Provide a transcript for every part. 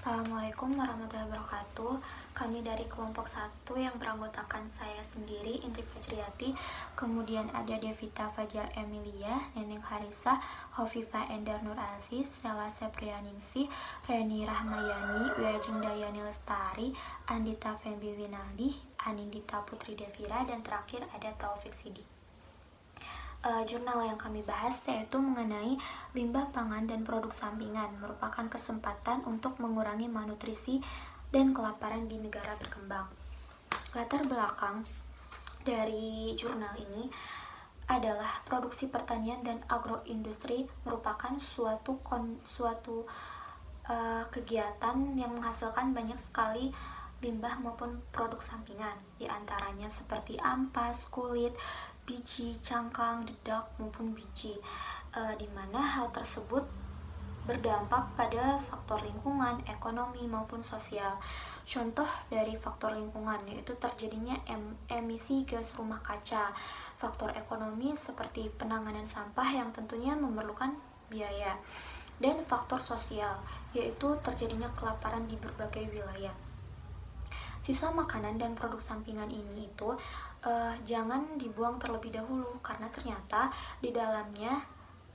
Assalamualaikum warahmatullahi wabarakatuh. Kami dari kelompok 1 yang beranggotakan saya sendiri, Indri Fajriati, kemudian ada Devita Fajar Emilia, Neneng Harisa, Hovifa Endar Nur Aziz, Sela Seprianingsih, Reni Rahmayani, Wiajeng Dayani Lestari, Andita Fembi Winaldi, Anindita Putri Devira, dan terakhir ada Taufik Sidik. Jurnal yang kami bahas yaitu mengenai limbah pangan dan produk sampingan, merupakan kesempatan untuk mengurangi malnutrisi dan kelaparan di negara berkembang. Latar belakang dari jurnal ini adalah produksi pertanian dan agroindustri merupakan suatu kegiatan yang menghasilkan banyak sekali limbah maupun produk sampingan, diantaranya seperti ampas, kulit, biji, cangkang, dedak, maupun biji, di mana hal tersebut berdampak pada faktor lingkungan, ekonomi, maupun sosial. Contoh dari faktor lingkungan yaitu terjadinya emisi gas rumah kaca, faktor ekonomi seperti penanganan sampah yang tentunya memerlukan biaya, dan faktor sosial yaitu terjadinya kelaparan di berbagai wilayah. Sisa makanan dan produk sampingan ini itu jangan dibuang terlebih dahulu karena ternyata di dalamnya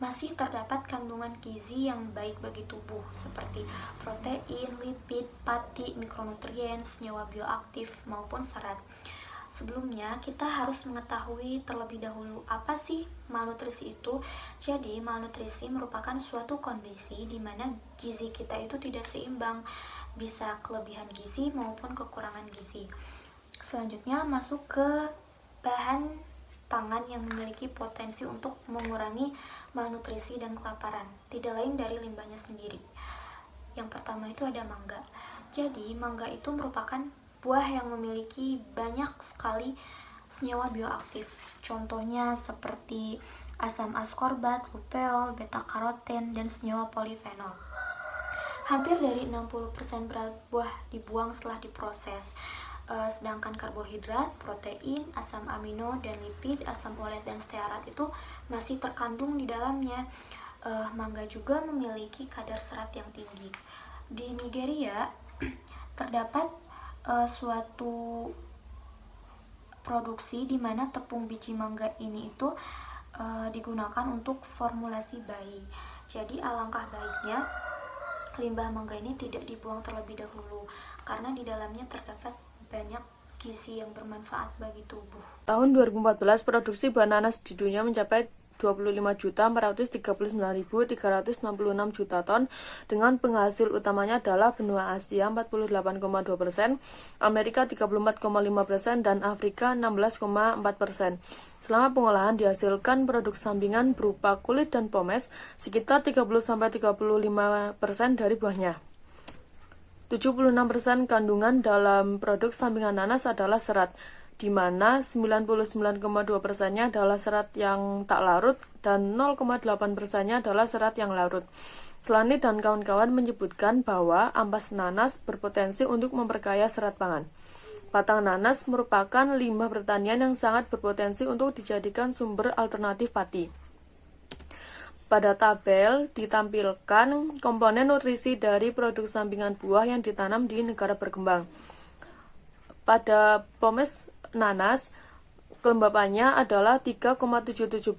masih terdapat kandungan gizi yang baik bagi tubuh seperti protein, lipid, pati, mikronutrien, senyawa bioaktif maupun serat. Sebelumnya kita harus mengetahui terlebih dahulu apa sih malnutrisi itu. Jadi malnutrisi merupakan suatu kondisi di mana gizi kita itu tidak seimbang, bisa kelebihan gizi maupun kekurangan gizi. Selanjutnya masuk ke bahan pangan yang memiliki potensi untuk mengurangi malnutrisi dan kelaparan, tidak lain dari limbahnya sendiri. Yang pertama itu ada mangga. Jadi mangga itu merupakan buah yang memiliki banyak sekali senyawa bioaktif. Contohnya seperti asam askorbat, lupeol, beta karoten, dan senyawa polifenol. Hampir dari 60% berat buah dibuang setelah diproses. Sedangkan karbohidrat, protein, asam amino, dan lipid, asam folat, dan stearat itu masih terkandung di dalamnya. Mangga juga memiliki kadar serat yang tinggi. Di Nigeria terdapat suatu produksi di mana tepung biji mangga ini itu digunakan untuk formulasi bayi. Jadi alangkah baiknya limbah mangga ini tidak dibuang terlebih dahulu karena di dalamnya terdapat banyak gizi yang bermanfaat bagi tubuh. Tahun 2014, produksi buah nanas di dunia mencapai 25.439.366 juta ton, dengan penghasil utamanya adalah benua Asia 48,2%, Amerika 34,5%, dan Afrika 16,4%. Selama pengolahan dihasilkan produk sampingan berupa kulit dan pomes sekitar 30-35% dari buahnya. 76% kandungan dalam produk sampingan nanas adalah serat, di mana 99,2%-nya adalah serat yang tak larut dan 0,8%-nya adalah serat yang larut. Selani dan kawan-kawan menyebutkan bahwa ampas nanas berpotensi untuk memperkaya serat pangan. Batang nanas merupakan limbah pertanian yang sangat berpotensi untuk dijadikan sumber alternatif pati. Pada tabel ditampilkan komponen nutrisi dari produk sampingan buah yang ditanam di negara berkembang. Pada pomes nanas, kelembapannya adalah 3,77%,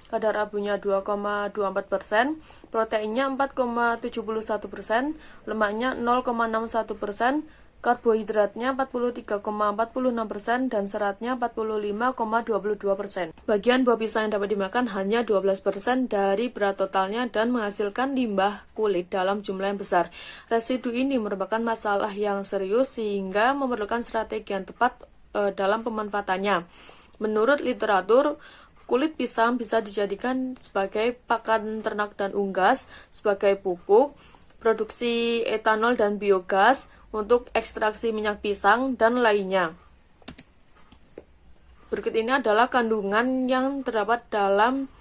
kadar abunya 2,24%, proteinnya 4,71%, lemaknya 0,61%, karbohidratnya 43,46%, dan seratnya 45,22%. Bagian buah pisang yang dapat dimakan hanya 12% dari berat totalnya dan menghasilkan limbah kulit dalam jumlah yang besar. Residu ini merupakan masalah yang serius sehingga memerlukan strategi yang tepat dalam pemanfaatannya. Menurut literatur, kulit pisang bisa dijadikan sebagai pakan ternak dan unggas, sebagai pupuk, produksi etanol dan biogas, untuk ekstraksi minyak pisang, dan lainnya. Berikut ini adalah kandungan yang terdapat dalam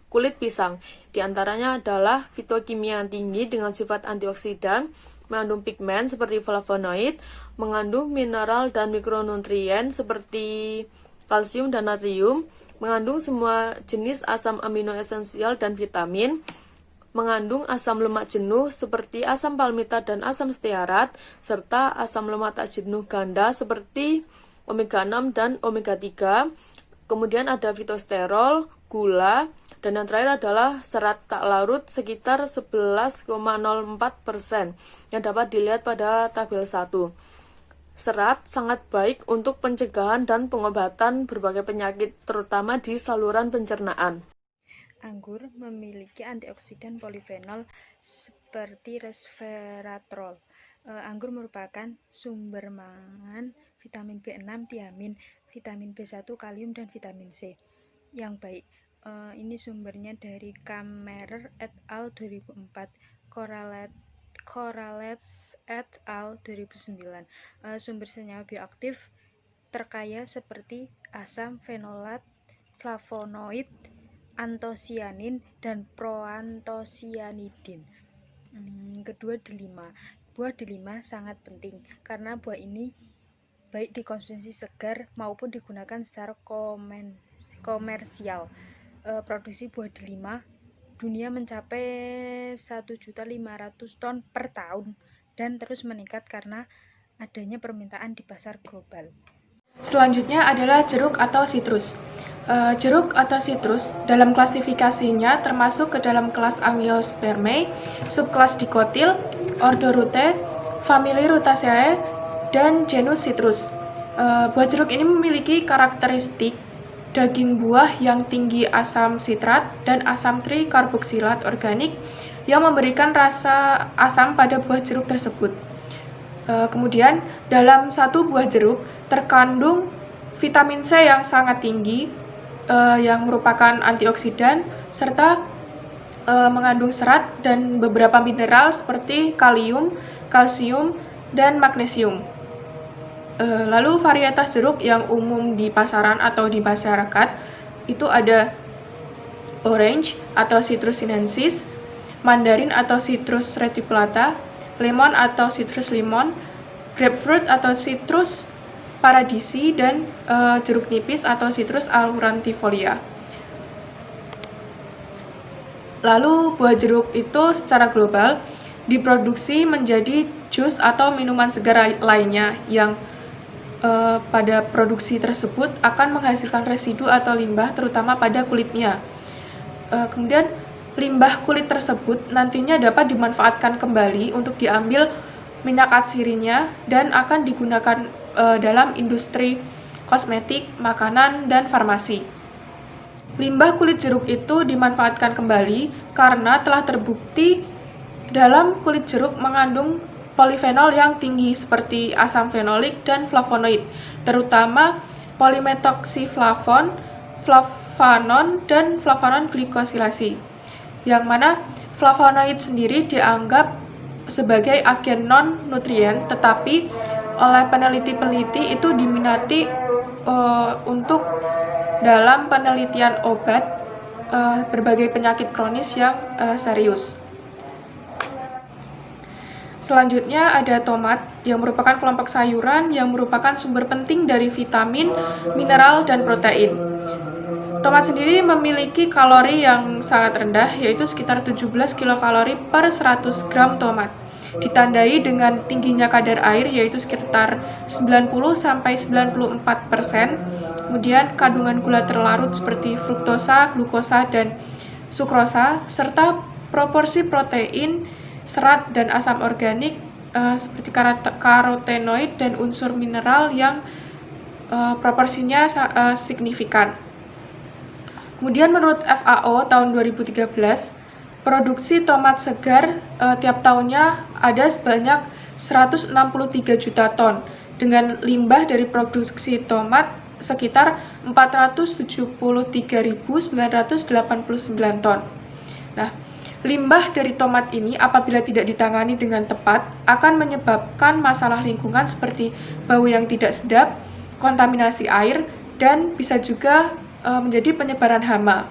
kulit pisang. Di antaranya adalah fitokimia yang tinggi dengan sifat antioksidan, mengandung pigmen seperti flavonoid, mengandung mineral dan mikronutrien seperti kalsium dan natrium, mengandung semua jenis asam amino esensial dan vitamin, mengandung asam lemak jenuh seperti asam palmitat dan asam stearat, serta asam lemak tak jenuh ganda seperti omega 6 dan omega 3. Kemudian ada fitosterol, gula, dan yang terakhir adalah serat tak larut sekitar 11,04% yang dapat dilihat pada tabel 1. Serat sangat baik untuk pencegahan dan pengobatan berbagai penyakit, terutama di saluran pencernaan. Anggur memiliki antioksidan polifenol seperti resveratrol. Anggur merupakan sumber mangan vitamin B6, tiamin, vitamin B1, kalium, dan vitamin C yang baik. Ini sumbernya dari Kammerer et al. 2004, Corrales et al. 2009. Sumber senyawa bioaktif terkaya seperti asam fenolat, flavonoid, antosianin, dan proantosianidin. Kedua, delima. Buah delima sangat penting karena buah ini baik dikonsumsi segar maupun digunakan secara komersial. Produksi buah delima dunia mencapai 1.500.000 ton per tahun dan terus meningkat karena adanya permintaan di pasar global. Selanjutnya adalah jeruk atau sitrus. Jeruk atau sitrus dalam klasifikasinya termasuk ke dalam kelas Angiospermae, subkelas Dicotyl, ordo Rutae, famili Rutaceae, dan genus Citrus. Buah jeruk ini memiliki karakteristik daging buah yang tinggi asam sitrat dan asam trikarboksilat organik yang memberikan rasa asam pada buah jeruk tersebut. Kemudian dalam satu buah jeruk terkandung vitamin C yang sangat tinggi yang merupakan antioksidan serta mengandung serat dan beberapa mineral seperti kalium, kalsium, dan magnesium. Lalu varietas jeruk yang umum di pasaran atau di masyarakat itu ada orange atau Citrus sinensis, mandarin atau Citrus reticulata, lemon atau Citrus limon, grapefruit atau Citrus paradisi, dan jeruk nipis atau Citrus aurantifolia. Lalu buah jeruk itu secara global diproduksi menjadi jus atau minuman segar lainnya yang pada produksi tersebut akan menghasilkan residu atau limbah terutama pada kulitnya. Kemudian limbah kulit tersebut nantinya dapat dimanfaatkan kembali untuk diambil minyak atsirinya dan akan digunakan dalam industri kosmetik, makanan, dan farmasi. Limbah kulit jeruk itu dimanfaatkan kembali karena telah terbukti dalam kulit jeruk mengandung polifenol yang tinggi seperti asam fenolik dan flavonoid, terutama polimetoxyflavon, flavanon, dan flavanon glikosilasi, yang mana flavonoid sendiri dianggap sebagai agen non-nutrien, tetapi oleh peneliti-peneliti itu diminati untuk dalam penelitian obat berbagai penyakit kronis yang serius. Selanjutnya ada tomat yang merupakan kelompok sayuran yang merupakan sumber penting dari vitamin, mineral, dan protein. Tomat sendiri memiliki kalori yang sangat rendah, yaitu sekitar 17 kilokalori per 100 gram tomat. Ditandai dengan tingginya kadar air, yaitu sekitar 90-94%. Kemudian kandungan gula terlarut seperti fruktosa, glukosa, dan sukrosa, serta proporsi protein, serat, dan asam organik seperti karotenoid dan unsur mineral yang proporsinya signifikan. Kemudian menurut FAO tahun 2013, produksi tomat segar tiap tahunnya ada sebanyak 163 juta ton, dengan limbah dari produksi tomat sekitar 473.989 ton. Nah, limbah dari tomat ini apabila tidak ditangani dengan tepat akan menyebabkan masalah lingkungan seperti bau yang tidak sedap, kontaminasi air, dan bisa juga menjadi penyebaran hama.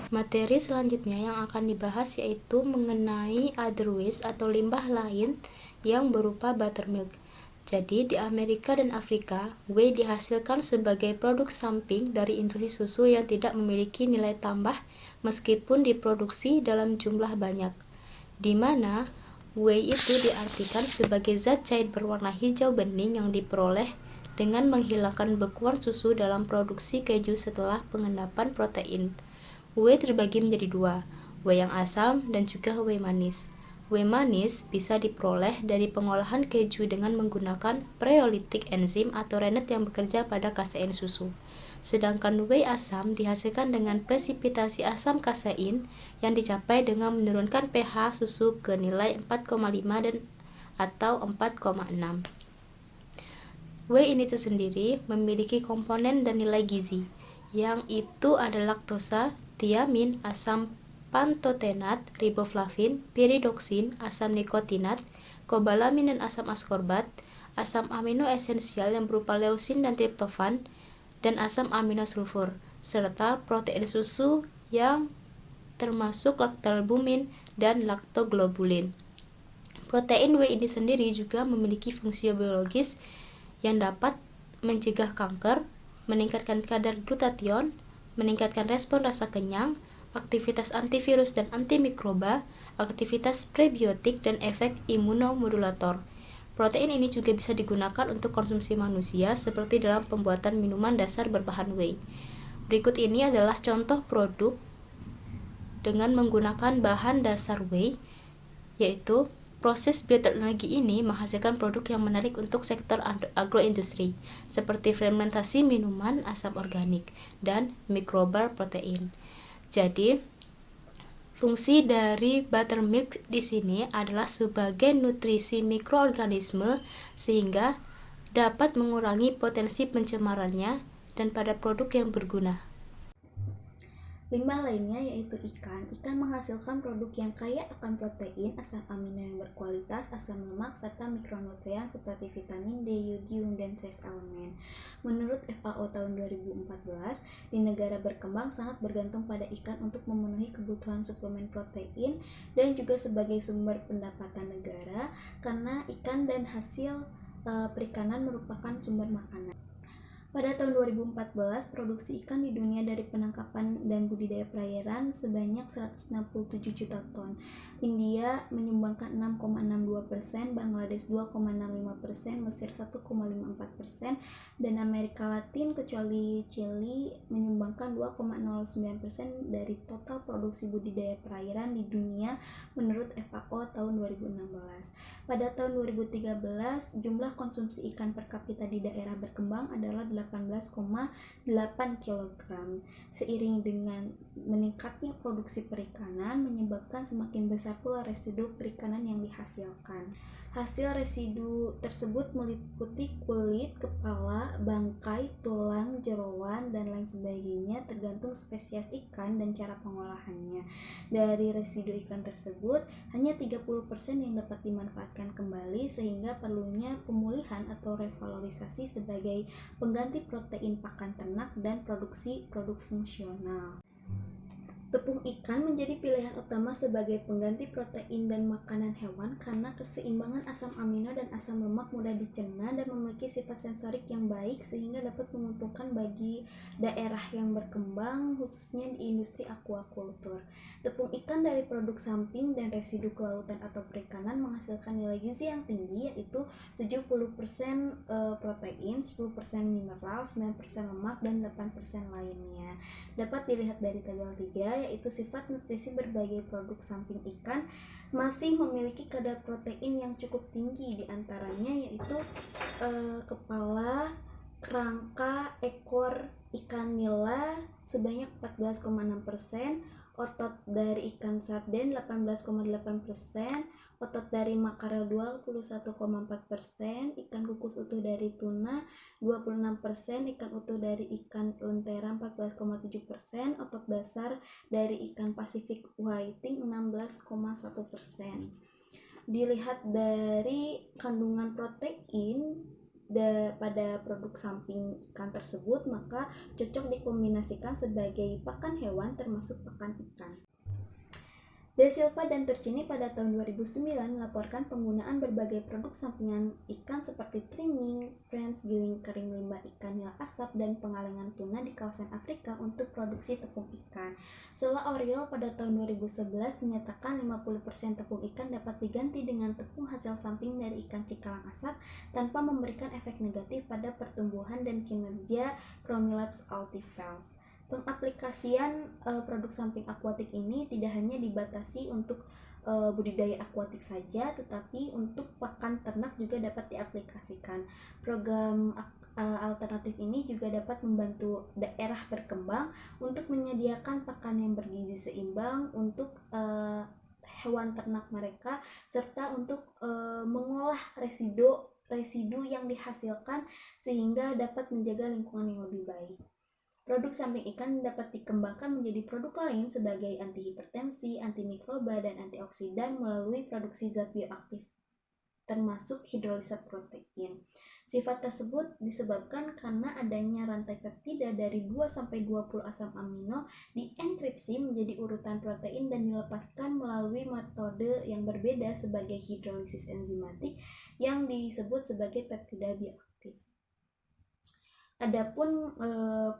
Materi selanjutnya yang akan dibahas yaitu mengenai other waste atau limbah lain yang berupa buttermilk. Jadi di Amerika dan Afrika, whey dihasilkan sebagai produk samping dari industri susu yang tidak memiliki nilai tambah meskipun diproduksi dalam jumlah banyak, di mana whey itu diartikan sebagai zat cair berwarna hijau bening yang diperoleh dengan menghilangkan bekuan susu dalam produksi keju setelah pengendapan protein. Whey terbagi menjadi dua, whey yang asam dan juga whey manis. Whey manis bisa diperoleh dari pengolahan keju dengan menggunakan preolitik enzim atau rennet yang bekerja pada kasein susu. Sedangkan whey asam dihasilkan dengan presipitasi asam kasein yang dicapai dengan menurunkan pH susu ke nilai 4,5 dan atau 4,6. Whey ini tersendiri memiliki komponen dan nilai gizi, yang itu adalah laktosa, tiamin, asam pantotenat, riboflavin, piridoksin, asam nikotinat, kobalamin dan asam askorbat, asam amino esensial yang berupa leusin dan triptofan, dan asam amino sulfur, serta protein susu yang termasuk laktalbumin dan laktoglobulin. Protein whey ini sendiri juga memiliki fungsi biologis yang dapat mencegah kanker, meningkatkan kadar glutathione, meningkatkan respon rasa kenyang, aktivitas antivirus dan antimikroba, aktivitas prebiotik, dan efek imunomodulator. Protein ini juga bisa digunakan untuk konsumsi manusia seperti dalam pembuatan minuman dasar berbahan whey. Berikut ini adalah contoh produk dengan menggunakan bahan dasar whey, yaitu proses bioteknologi ini menghasilkan produk yang menarik untuk sektor agroindustri, seperti fermentasi minuman asam organik dan mikrobal protein. Jadi, fungsi dari buttermilk di sini adalah sebagai nutrisi mikroorganisme sehingga dapat mengurangi potensi pencemarannya dan pada produk yang berguna. Limbah lainnya yaitu ikan. Ikan menghasilkan produk yang kaya akan protein, asam amino yang berkualitas, asam lemak, serta mikronutrien seperti vitamin D, yodium, dan trace elemen. Menurut FAO tahun 2014, di negara berkembang sangat bergantung pada ikan untuk memenuhi kebutuhan suplemen protein dan juga sebagai sumber pendapatan negara karena ikan dan hasil perikanan merupakan sumber makanan. Pada tahun 2014, produksi ikan di dunia dari penangkapan dan budidaya perairan sebanyak 167 juta ton. India menyumbangkan 6,62%, Bangladesh 2,65%, Mesir 1,54%, dan Amerika Latin kecuali Chili menyumbangkan 2,09% dari total produksi budidaya perairan di dunia menurut FAO tahun 2016. Pada tahun 2013, jumlah konsumsi ikan per kapita di daerah berkembang adalah 18,8 kg. Seiring dengan meningkatnya produksi perikanan menyebabkan semakin besar pula residu perikanan yang dihasilkan. Hasil residu tersebut meliputi kulit, kepala, bangkai, tulang, jeroan, dan lain sebagainya tergantung spesies ikan dan cara pengolahannya. Dari residu ikan tersebut, hanya 30% yang dapat dimanfaatkan kembali sehingga perlunya pemulihan atau revalorisasi sebagai pengganti protein pakan ternak dan produksi produk fungsional. Tepung ikan menjadi pilihan utama sebagai pengganti protein dan makanan hewan karena keseimbangan asam amino dan asam lemak mudah dicerna dan memiliki sifat sensorik yang baik sehingga dapat menguntungkan bagi daerah yang berkembang khususnya di industri aquaculture. Tepung ikan dari produk samping dan residu kelautan atau perikanan menghasilkan nilai gizi yang tinggi yaitu 70% protein, 10% mineral, 9% lemak, dan 8% lainnya. Dapat dilihat dari tabel 3 yaitu sifat nutrisi berbagai produk samping ikan masih memiliki kadar protein yang cukup tinggi, diantaranya yaitu kepala, kerangka, ekor ikan nila sebanyak 14,6%, otot dari ikan sarden 18,8%, otot dari makarel 21,4%, ikan kukus utuh dari tuna 26%, ikan utuh dari ikan lentera 14,7%, otot dasar dari ikan Pacific whiting 16,1%. Dilihat dari kandungan protein pada produk samping ikan tersebut, maka cocok dikombinasikan sebagai pakan hewan termasuk pakan ikan. Da Silva dan Turcini pada tahun 2009 melaporkan penggunaan berbagai produk sampingan ikan seperti trimming, frames, giling kering limbah ikan nil asap, dan pengalengan tuna di kawasan Afrika untuk produksi tepung ikan. Sola Oriol pada tahun 2011 menyatakan 50% tepung ikan dapat diganti dengan tepung hasil samping dari ikan cikalang asap tanpa memberikan efek negatif pada pertumbuhan dan kinerja Chromilaps altifels. Pengaplikasian produk samping akuatik ini tidak hanya dibatasi untuk budidaya akuatik saja, tetapi untuk pakan ternak juga dapat diaplikasikan. Program alternatif ini juga dapat membantu daerah berkembang untuk menyediakan pakan yang bergizi seimbang untuk hewan ternak mereka, serta untuk mengolah residu yang dihasilkan sehingga dapat menjaga lingkungan yang lebih baik. Produk samping ikan dapat dikembangkan menjadi produk lain sebagai antihipertensi, antimikroba, dan antioksidan melalui produksi zat bioaktif, termasuk hidrolisat protein. Sifat tersebut disebabkan karena adanya rantai peptida dari 2-20 asam amino dienkripsi menjadi urutan protein dan dilepaskan melalui metode yang berbeda sebagai hidrolisis enzimatik yang disebut sebagai peptida bioaktif. Adapun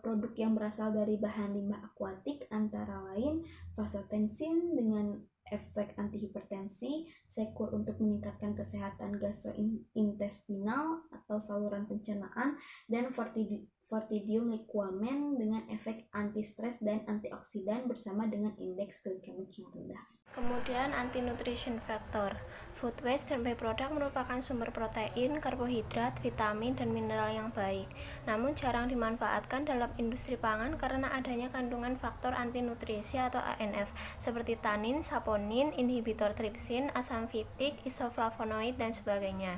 produk yang berasal dari bahan limbah akuatik antara lain vasotensin dengan efek antihipertensi, sekur untuk meningkatkan kesehatan gastrointestinal atau saluran pencernaan, dan Fortidium liquamen dengan efek anti-stres dan antioksidan bersama dengan indeks glikemik yang rendah. Kemudian anti-nutrition factor. Food waste dan byproduct merupakan sumber protein, karbohidrat, vitamin, dan mineral yang baik, namun jarang dimanfaatkan dalam industri pangan karena adanya kandungan faktor antinutrisi atau ANF seperti tanin, saponin, inhibitor tripsin, asam fitik, isoflavonoid, dan sebagainya.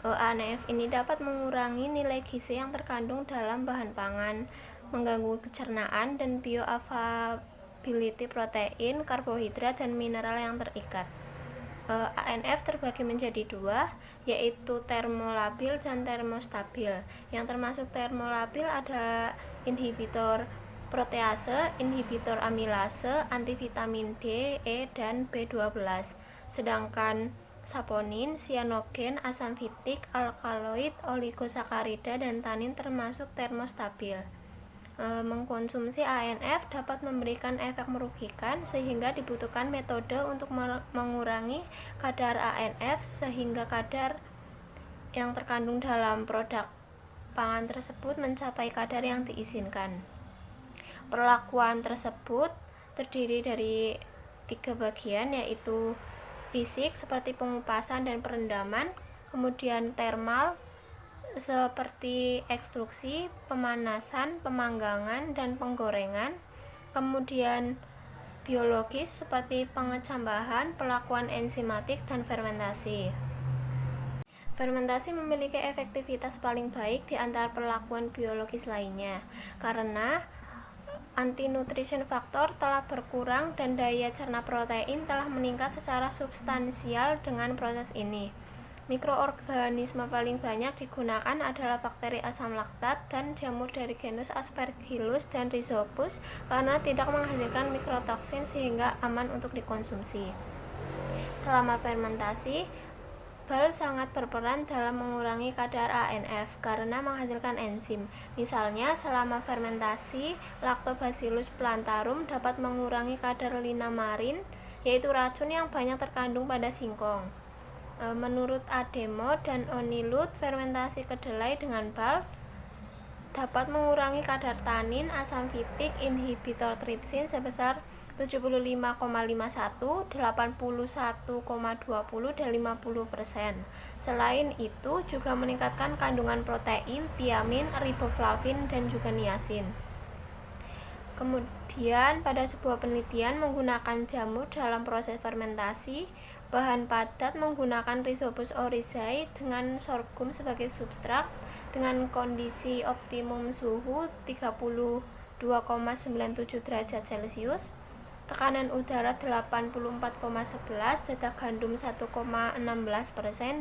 ANF ini dapat mengurangi nilai gizi yang terkandung dalam bahan pangan, mengganggu pencernaan dan bioavailability protein, karbohidrat, dan mineral yang terikat. ANF terbagi menjadi dua, yaitu termolabil dan termostabil. Yang termasuk termolabil ada inhibitor protease, inhibitor amilase, antivitamin D, E, dan B12. Sedangkan saponin, sianogen, asam fitik, alkaloid, oligosakarida, dan tanin termasuk termostabil. Mengkonsumsi ANF dapat memberikan efek merugikan sehingga dibutuhkan metode untuk mengurangi kadar ANF sehingga kadar yang terkandung dalam produk pangan tersebut mencapai kadar yang diizinkan. Perlakuan tersebut terdiri dari 3 bagian, yaitu fisik seperti pengupasan dan perendaman, kemudian termal seperti ekstruksi, pemanasan, pemanggangan, dan penggorengan, kemudian biologis seperti pengecambahan, pelakuan enzimatik, dan fermentasi. Fermentasi memiliki efektivitas paling baik di antara perlakuan biologis lainnya karena anti-nutrition factor telah berkurang dan daya cerna protein telah meningkat secara substansial dengan proses ini. Mikroorganisme paling banyak digunakan adalah bakteri asam laktat dan jamur dari genus Aspergillus dan Rhizopus karena tidak menghasilkan mikrotoksin sehingga aman untuk dikonsumsi. Selama fermentasi, bal sangat berperan dalam mengurangi kadar ANF karena menghasilkan enzim. Misalnya, selama fermentasi, Lactobacillus plantarum dapat mengurangi kadar linamarin, yaitu racun yang banyak terkandung pada singkong. Menurut Ademo dan Onilut, fermentasi kedelai dengan bal dapat mengurangi kadar tanin, asam fitik, inhibitor tripsin sebesar 75,51, 81,20, dan 50%. Selain itu, juga meningkatkan kandungan protein, tiamin, riboflavin, dan juga niacin. Kemudian, pada sebuah penelitian menggunakan jamur dalam proses fermentasi, bahan padat menggunakan Rhizopus oryzae dengan sorghum sebagai substrat dengan kondisi optimum suhu 32,97 derajat Celcius, tekanan udara 84,11, detak gandum 1,16%,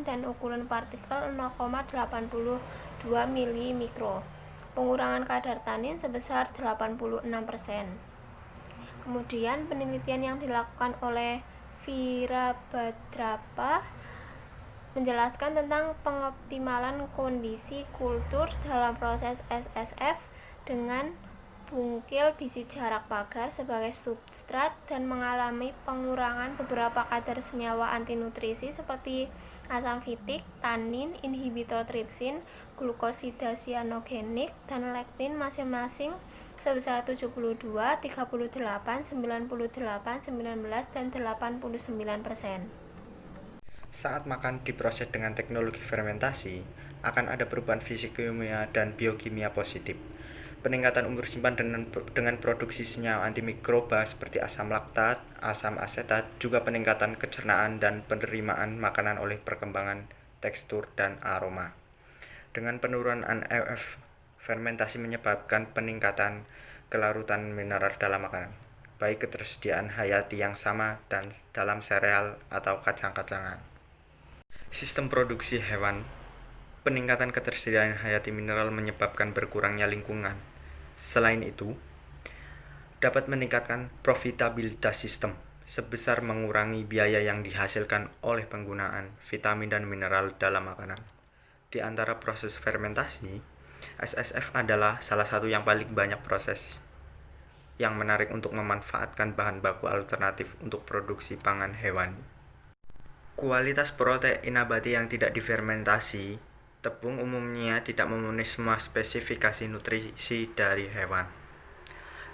dan ukuran partikel 0,82 mm. Pengurangan kadar tanin sebesar 86%. Kemudian penelitian yang dilakukan oleh Virabhadrapa menjelaskan tentang pengoptimalan kondisi kultur dalam proses SSF dengan bungkil biji jarak pagar sebagai substrat dan mengalami pengurangan beberapa kadar senyawa antinutrisi seperti asam fitik, tanin, inhibitor tripsin, glukosida sianogenik, dan lektin masing-masing sebesar 72, 38, 98, 19, dan 89%. Saat makan diproses dengan teknologi fermentasi, akan ada perubahan fisik kimia dan biokimia positif. Peningkatan umur simpan dengan produksi senyawa antimikroba seperti asam laktat, asam asetat, juga peningkatan kecernaan dan penerimaan makanan oleh perkembangan tekstur dan aroma. Dengan penurunan EF, fermentasi menyebabkan peningkatan kelarutan mineral dalam makanan, baik ketersediaan hayati yang sama dan dalam sereal atau kacang-kacangan. Sistem produksi hewan. Peningkatan ketersediaan hayati mineral menyebabkan berkurangnya lingkungan. Selain itu, dapat meningkatkan profitabilitas sistem sebesar mengurangi biaya yang dihasilkan oleh penggunaan vitamin dan mineral dalam makanan. Di antara proses fermentasi, SSF adalah salah satu yang paling banyak proses yang menarik untuk memanfaatkan bahan baku alternatif untuk produksi pangan hewani. Kualitas protein nabati yang tidak difermentasi, tepung umumnya tidak memenuhi semua spesifikasi nutrisi dari hewan.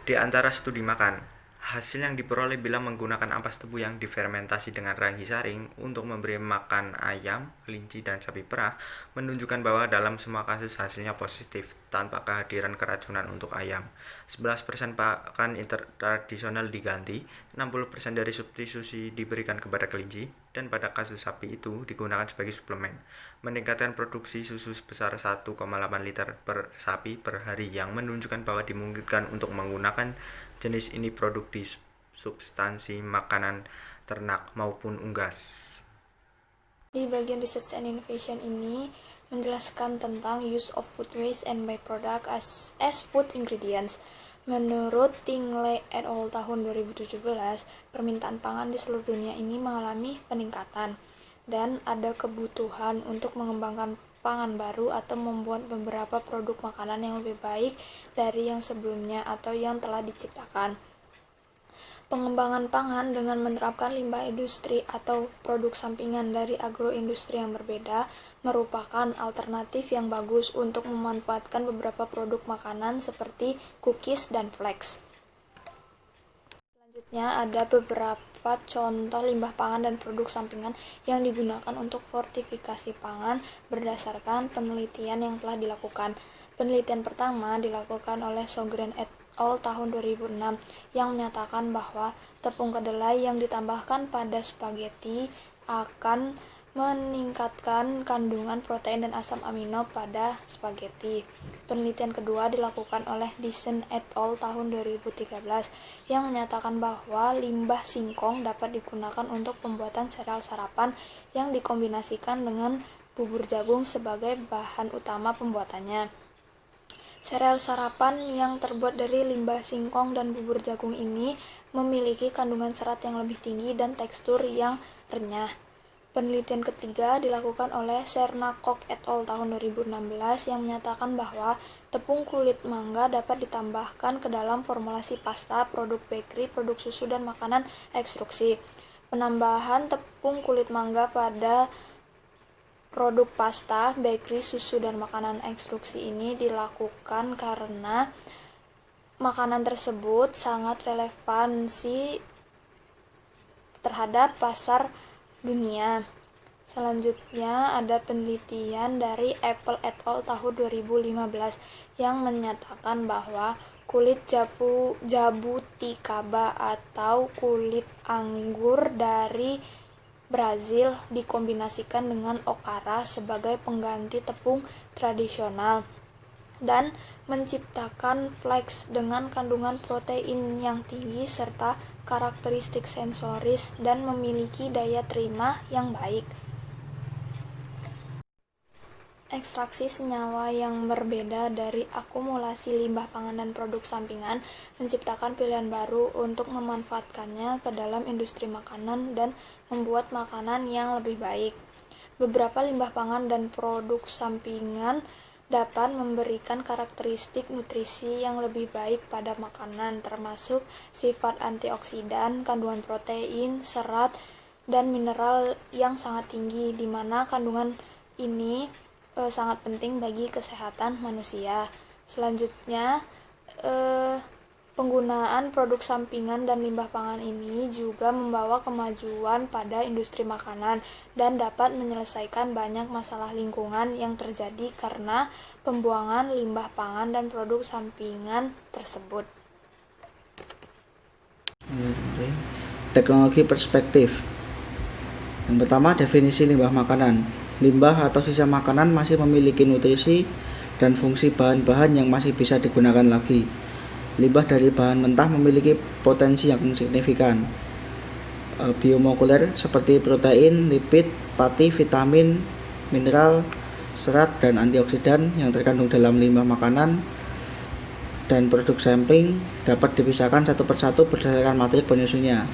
Di antara studi makan, hasil yang diperoleh bila menggunakan ampas tebu yang difermentasi dengan ragi saring untuk memberi makan ayam, kelinci, dan sapi perah menunjukkan bahwa dalam semua kasus hasilnya positif tanpa kehadiran keracunan untuk ayam. 11% pakan tradisional diganti, 60% dari substitusi diberikan kepada kelinci, dan pada kasus sapi itu digunakan sebagai suplemen, meningkatkan produksi susu sebesar 1,8 liter per sapi per hari yang menunjukkan bahwa dimungkinkan untuk menggunakan jenis ini produk di substansi makanan ternak maupun unggas. Di bagian Research and Innovation ini menjelaskan tentang use of food waste and byproduct as food ingredients. Menurut Tingley et al. Tahun 2017, permintaan pangan di seluruh dunia ini mengalami peningkatan dan ada kebutuhan untuk mengembangkan pangan baru atau membuat beberapa produk makanan yang lebih baik dari yang sebelumnya atau yang telah diciptakan. Pengembangan pangan dengan menerapkan limbah industri atau produk sampingan dari agroindustri yang berbeda merupakan alternatif yang bagus untuk memanfaatkan beberapa produk makanan seperti cookies dan flakes. Selanjutnya ada beberapa contoh limbah pangan dan produk sampingan yang digunakan untuk fortifikasi pangan berdasarkan penelitian yang telah dilakukan. Penelitian pertama dilakukan oleh Sjögren et al. Tahun 2006 yang menyatakan bahwa tepung kedelai yang ditambahkan pada spaghetti akan meningkatkan kandungan protein dan asam amino pada spaghetti. Penelitian kedua dilakukan oleh Dyson et al. Tahun 2013 yang menyatakan bahwa limbah singkong dapat digunakan untuk pembuatan sereal sarapan yang dikombinasikan dengan bubur jagung sebagai bahan utama pembuatannya. Sereal sarapan yang terbuat dari limbah singkong dan bubur jagung ini memiliki kandungan serat yang lebih tinggi dan tekstur yang renyah. Penelitian ketiga dilakukan oleh Cernakok et al. Tahun 2016 yang menyatakan bahwa tepung kulit mangga dapat ditambahkan ke dalam formulasi pasta, produk bakery, produk susu, dan makanan ekstruksi. Penambahan tepung kulit mangga pada produk pasta, bakery, susu, dan makanan ekstruksi ini dilakukan karena makanan tersebut sangat relevansi terhadap pasar dunia. Selanjutnya ada penelitian dari Apple et al. Tahun 2015 yang menyatakan bahwa kulit jabuticaba atau kulit anggur dari Brazil dikombinasikan dengan okara sebagai pengganti tepung tradisional dan menciptakan flakes dengan kandungan protein yang tinggi serta karakteristik sensoris dan memiliki daya terima yang baik. Ekstraksi senyawa yang berbeda dari akumulasi limbah pangan dan produk sampingan menciptakan pilihan baru untuk memanfaatkannya ke dalam industri makanan dan membuat makanan yang lebih baik. Beberapa limbah pangan dan produk sampingan dapat memberikan karakteristik nutrisi yang lebih baik pada makanan, termasuk sifat antioksidan, kandungan protein, serat, dan mineral yang sangat tinggi, di mana kandungan ini sangat penting bagi kesehatan manusia. Selanjutnya, penggunaan produk sampingan dan limbah pangan ini juga membawa kemajuan pada industri makanan dan dapat menyelesaikan banyak masalah lingkungan yang terjadi karena pembuangan limbah pangan dan produk sampingan tersebut. Teknologi perspektif. Yang pertama, definisi limbah makanan. Limbah atau sisa makanan masih memiliki nutrisi dan fungsi bahan-bahan yang masih bisa digunakan lagi. Limbah dari bahan mentah memiliki potensi yang signifikan. Biomolekuler seperti protein, lipid, pati, vitamin, mineral, serat, dan antioksidan yang terkandung dalam limbah makanan dan produk samping dapat dipisahkan satu persatu berdasarkan materi penyusunnya.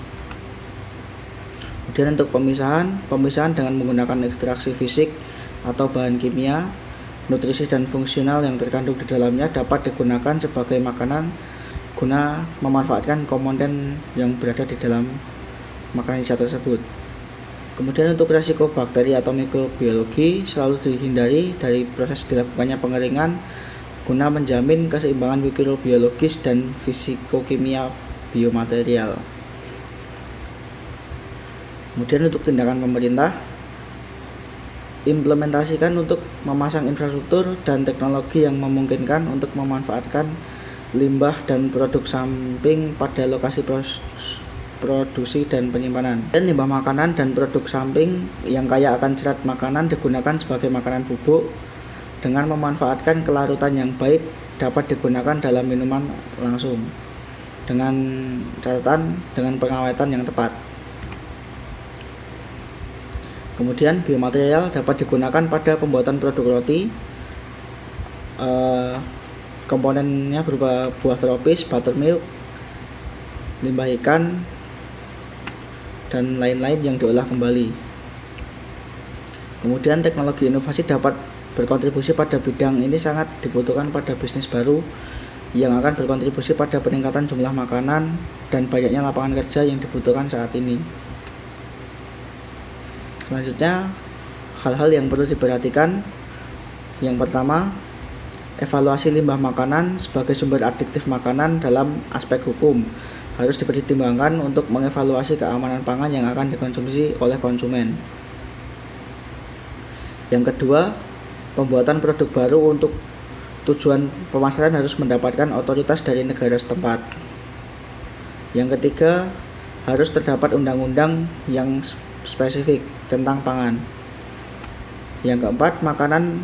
Kemudian untuk pemisahan dengan menggunakan ekstraksi fisik atau bahan kimia, nutrisi dan fungsional yang terkandung di dalamnya dapat digunakan sebagai makanan guna memanfaatkan komponen yang berada di dalam makanan sisa tersebut. Kemudian untuk resiko bakteri atau mikrobiologi selalu dihindari dari proses dilakukannya pengeringan guna menjamin keseimbangan mikrobiologis dan fisikokimia biomaterial. Kemudian untuk tindakan pemerintah, implementasikan untuk memasang infrastruktur dan teknologi yang memungkinkan untuk memanfaatkan limbah dan produk samping pada lokasi produksi dan penyimpanan. Dan limbah makanan dan produk samping yang kaya akan serat makanan digunakan sebagai makanan bubuk dengan memanfaatkan kelarutan yang baik dapat digunakan dalam minuman langsung dengan catatan dengan pengawetan yang tepat. Kemudian biomaterial dapat digunakan pada pembuatan produk roti. Komponennya berupa buah tropis, buttermilk, limbah ikan, dan lain-lain yang diolah kembali. Kemudian teknologi inovasi dapat berkontribusi pada bidang ini sangat dibutuhkan pada bisnis baru yang akan berkontribusi pada peningkatan jumlah makanan dan banyaknya lapangan kerja yang dibutuhkan saat ini. Selanjutnya, hal-hal yang perlu diperhatikan. Yang pertama, evaluasi limbah makanan sebagai sumber adiktif makanan dalam aspek hukum harus dipertimbangkan untuk mengevaluasi keamanan pangan yang akan dikonsumsi oleh konsumen. Yang kedua, pembuatan produk baru untuk tujuan pemasaran harus mendapatkan otoritas dari negara setempat. Yang ketiga, harus terdapat undang-undang yang spesifik tentang pangan. Yang keempat, makanan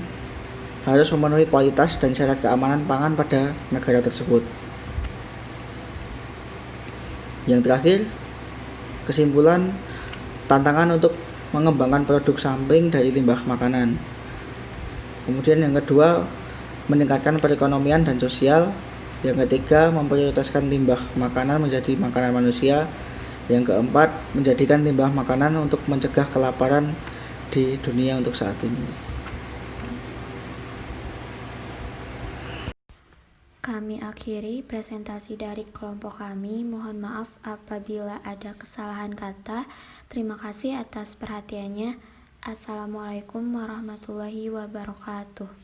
harus memenuhi kualitas dan syarat keamanan pangan pada negara tersebut. Yang terakhir, kesimpulan, tantangan untuk mengembangkan produk samping dari limbah makanan. Kemudian yang kedua, meningkatkan perekonomian dan sosial. Yang ketiga, memprioritaskan limbah makanan menjadi makanan manusia. Yang keempat, menjadikan limbah makanan untuk mencegah kelaparan di dunia untuk saat ini. Kami akhiri presentasi dari kelompok kami. Mohon maaf apabila ada kesalahan kata. Terima kasih atas perhatiannya. Assalamualaikum warahmatullahi wabarakatuh.